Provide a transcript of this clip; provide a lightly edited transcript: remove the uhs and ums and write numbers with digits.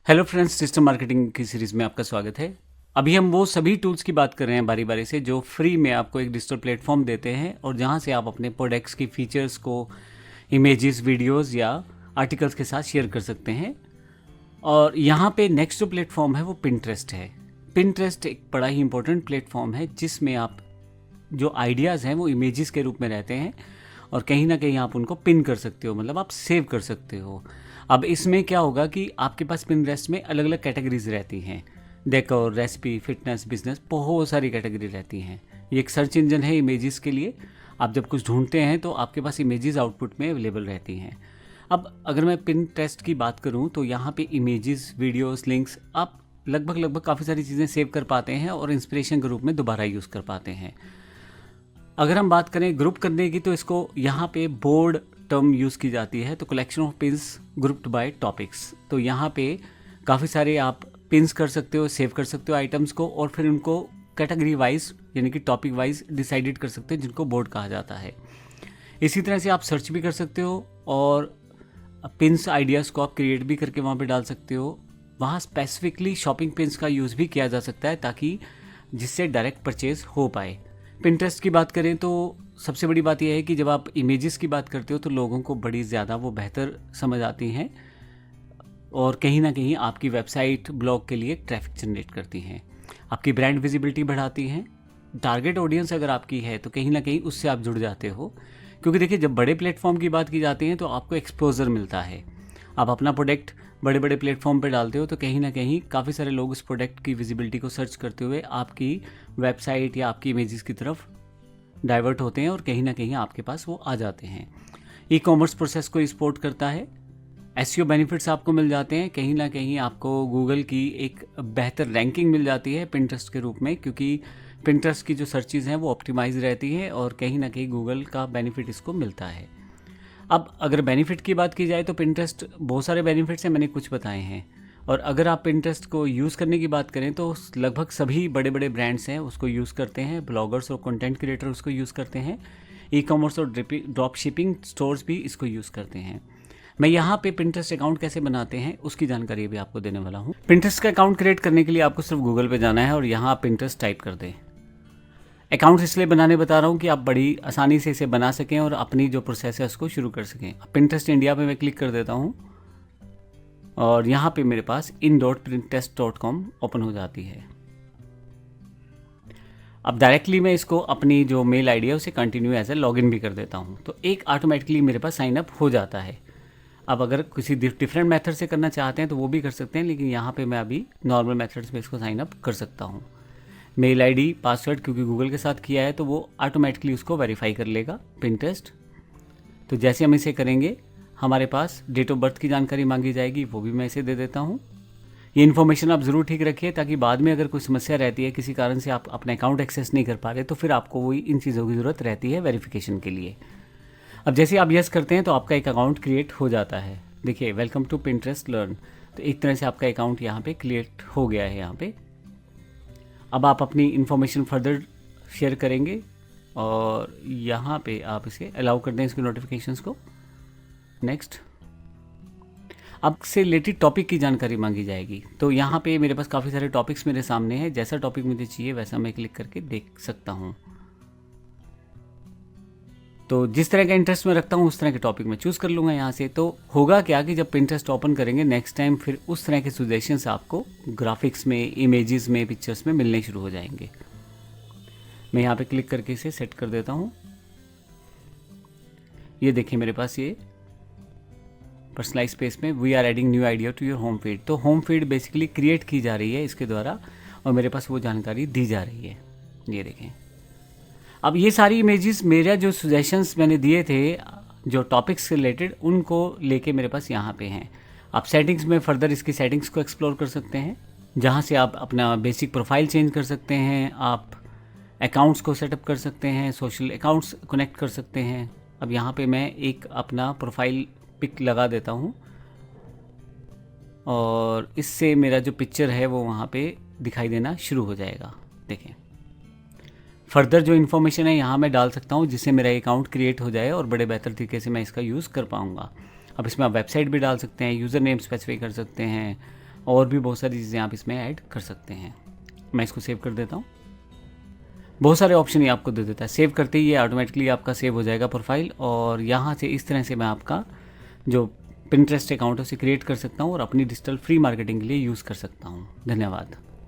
Hello friends, system marketing की series में आपका स्वागत है। अभी हम वो सभी टूल्स की बात कर रहे हैं बारी बारी से जो फ्री में आपको एक डिजिटल प्लेटफॉर्म देते हैं और जहां से आप अपने प्रोडक्ट्स की फीचर्स को इमेजेस, वीडियोस या आर्टिकल्स के साथ शेयर कर सकते हैं। और यहाँ पे नेक्स्ट जो प्लेटफॉर्म है वो पिंटरेस्ट है। पिंटरेस्ट एक बड़ा ही इंपॉर्टेंट प्लेटफॉर्म है जिसमें आप जो आइडियाज़ हैं वो इमेजेस के रूप में रहते हैं और कहीं ना कहीं आप उनको पिन कर सकते हो, मतलब आप सेव कर सकते हो। अब इसमें क्या होगा कि आपके पास पिंटरेस्ट में अलग अलग कैटेगरीज रहती हैं, डेकोर, रेसिपी, फिटनेस, बिजनेस, बहुत सारी कैटेगरी रहती हैं। ये एक सर्च इंजन है इमेजेस के लिए। आप जब कुछ ढूंढते हैं तो आपके पास इमेजेस आउटपुट में अवेलेबल रहती हैं। अब अगर मैं पिंटरेस्ट की बात करूं तो यहाँ पे इमेजेस, वीडियोस, लिंक्स, आप लगभग काफ़ी सारी चीज़ें सेव कर पाते हैं और इंस्पिरेशन के रूप में दोबारा यूज़ कर पाते हैं। अगर हम बात करें ग्रुप करने की तो इसको यहाँ पे बोर्ड टर्म यूज़ की जाती है। तो collection of pins grouped by topics, तो यहाँ पे काफ़ी सारे आप पिन्स कर सकते हो, सेव कर सकते हो आइटम्स को और फिर उनको कैटेगरी वाइज यानी कि टॉपिक वाइज डिसाइडेड कर सकते हो, जिनको बोर्ड कहा जाता है। इसी तरह से आप सर्च भी कर सकते हो और पिन्स आइडियाज़ को आप क्रिएट भी करके वहाँ पे डाल सकते हो। वहाँ स्पेसिफिकली शॉपिंग पिन्स का यूज़ भी किया जा सकता है ताकि जिससे डायरेक्ट परचेज हो पाए। पिंटरेस्ट की बात करें तो सबसे बड़ी बात यह है कि जब आप इमेजेस की बात करते हो तो लोगों को बड़ी ज़्यादा वो बेहतर समझ आती हैं और कहीं ना कहीं आपकी वेबसाइट, ब्लॉग के लिए ट्रैफिक जनरेट करती हैं, आपकी ब्रांड विजिबिलिटी बढ़ाती हैं। टारगेट ऑडियंस अगर आपकी है तो कहीं ना कहीं उससे आप जुड़ जाते हो, क्योंकि देखिए जब बड़े प्लेटफॉर्म की बात की जाती है तो आपको एक्सपोजर मिलता है। आप अपना प्रोडक्ट बड़े बड़े प्लेटफॉर्म पे डालते हो तो कहीं ना कहीं काफ़ी सारे लोग उस प्रोडक्ट की विजिबिलिटी को सर्च करते हुए आपकी वेबसाइट या आपकी इमेजेस की तरफ डाइवर्ट होते हैं और कहीं ना कहीं आपके पास वो आ जाते हैं। ई कॉमर्स प्रोसेस को सपोर्ट करता है। एसईओ बेनिफिट्स आपको मिल जाते हैं, कहीं ना कहीं आपको गूगल की एक बेहतर रैंकिंग मिल जाती है पिंटरेस्ट के रूप में, क्योंकि पिंटरेस्ट की जो सर्चेज हैं वो ऑप्टिमाइज रहती हैं और कहीं ना कहीं गूगल का बेनिफिट इसको मिलता है। अब अगर बेनिफिट की बात की जाए तो पिंटरेस्ट बहुत सारे बेनिफिट्स हैं, मैंने कुछ बताए हैं। और अगर आप पिंटरेस्ट को यूज़ करने की बात करें तो लगभग सभी बड़े बड़े ब्रांड्स हैं उसको यूज़ करते हैं, ब्लॉगर्स और कंटेंट क्रिएटर उसको यूज़ करते हैं, ई कॉमर्स और ड्रॉप शिपिंग स्टोर्स भी इसको यूज़ करते हैं। मैं यहाँ पे पिंटरेस्ट अकाउंट कैसे बनाते हैं उसकी जानकारी भी आपको देने वाला हूँ। पिंटरेस्ट का अकाउंट क्रिएट करने के लिए आपको सिर्फ गूगल पे जाना है और यहाँ आप पिंटरेस्ट टाइप कर दें। अकाउंट इसलिए बनाने बता रहा हूँ कि आप बड़ी आसानी से इसे बना सकें और अपनी जो प्रोसेस है उसको शुरू कर सकें। पिंटरेस्ट इंडिया पे मैं क्लिक कर देता हूँ और यहाँ पे मेरे पास in.pinterest.com ओपन हो जाती है। अब डायरेक्टली मैं इसको अपनी जो मेल आईडी है उसे कंटिन्यू एज ए लॉगिन भी कर देता हूँ तो एक ऑटोमेटिकली मेरे पास साइन अप हो जाता है। अब अगर किसी डिफरेंट मेथड से करना चाहते हैं तो वो भी कर सकते हैं, लेकिन यहाँ पे मैं अभी नॉर्मल मेथड्स में इसको साइन अप कर सकता हूँ। मेल आईडी, पासवर्ड क्योंकि गूगल के साथ किया है तो वो ऑटोमेटिकली उसको वेरीफाई कर लेगा पिंटरेस्ट। तो जैसे हम इसे करेंगे हमारे पास डेट ऑफ बर्थ की जानकारी मांगी जाएगी, वो भी मैं इसे दे देता हूँ। ये इन्फॉर्मेशन आप ज़रूर ठीक रखिए ताकि बाद में अगर कोई समस्या रहती है, किसी कारण से आप अपना अकाउंट एक्सेस नहीं कर पा रहे, तो फिर आपको वही इन चीज़ों की ज़रूरत रहती है वेरिफिकेशन के लिए। अब जैसे आप यस करते हैं तो आपका एक अकाउंट क्रिएट हो जाता है। देखिए, वेलकम टू पिंटरेस्ट लर्न, तो एक तरह से आपका अकाउंट यहाँ पे क्रिएट हो गया है। यहाँ पे अब आप अपनी इन्फॉर्मेशन फर्दर शेयर करेंगे और यहाँ पे आप इसे अलाउ कर दें इसके नोटिफिकेशंस को। नेक्स्ट, अब से रिलेटेड टॉपिक की जानकारी मांगी जाएगी। तो यहाँ पे मेरे पास काफ़ी सारे टॉपिक्स मेरे सामने हैं, जैसा टॉपिक मुझे चाहिए वैसा मैं क्लिक करके देख सकता हूँ। तो जिस तरह का इंटरेस्ट मैं रखता हूँ उस तरह के टॉपिक मैं चूज़ कर लूँगा यहाँ से। तो होगा क्या कि जब पिंटरेस्ट ओपन करेंगे नेक्स्ट टाइम फिर उस तरह के सजेशंस आपको ग्राफिक्स में, इमेजेस में, पिक्चर्स में मिलने शुरू हो जाएंगे। मैं यहाँ पे क्लिक करके इसे सेट कर देता हूँ। ये देखिए मेरे पास ये पर्सनलाइज स्पेस में we are adding new idea to your home feed, तो होम फीड बेसिकली क्रिएट की जा रही है इसके द्वारा और मेरे पास वो जानकारी दी जा रही है। ये देखें, अब ये सारी इमेजेस मेरा जो सजेशंस मैंने दिए थे जो टॉपिक्स से रिलेटेड, उनको लेके मेरे पास यहाँ पे हैं। आप सेटिंग्स में फर्दर इसकी सेटिंग्स को एक्सप्लोर कर सकते हैं, जहाँ से आप अपना बेसिक प्रोफाइल चेंज कर सकते हैं, आप अकाउंट्स को सेटअप कर सकते हैं, सोशल अकाउंट्स कनेक्ट कर सकते हैं। अब यहाँ पे मैं एक अपना प्रोफाइल पिक लगा देता हूँ और इससे मेरा जो पिक्चर है वो वहाँ पे दिखाई देना शुरू हो जाएगा। देखें, फर्दर जो इन्फॉर्मेशन है यहाँ मैं डाल सकता हूँ जिससे मेरा अकाउंट क्रिएट हो जाए और बड़े बेहतर तरीके से मैं इसका यूज़ कर पाऊँगा। अब इसमें आप वेबसाइट भी डाल सकते हैं, यूज़र नेम स्पेसिफाई कर सकते हैं, और भी बहुत सारी चीज़ें आप इसमें ऐड कर सकते हैं। मैं इसको सेव कर देता हूँ। बहुत सारे ऑप्शन ये आपको दे देता है। सेव करते ही ये ऑटोमेटिकली आपका सेव हो जाएगा प्रोफाइल, और यहाँ से इस तरह से मैं आपका जो पिंटरेस्ट अकाउंट है उसे क्रिएट कर सकता हूँ और अपनी डिजिटल फ्री मार्केटिंग के लिए यूज़ कर सकता हूँ। धन्यवाद।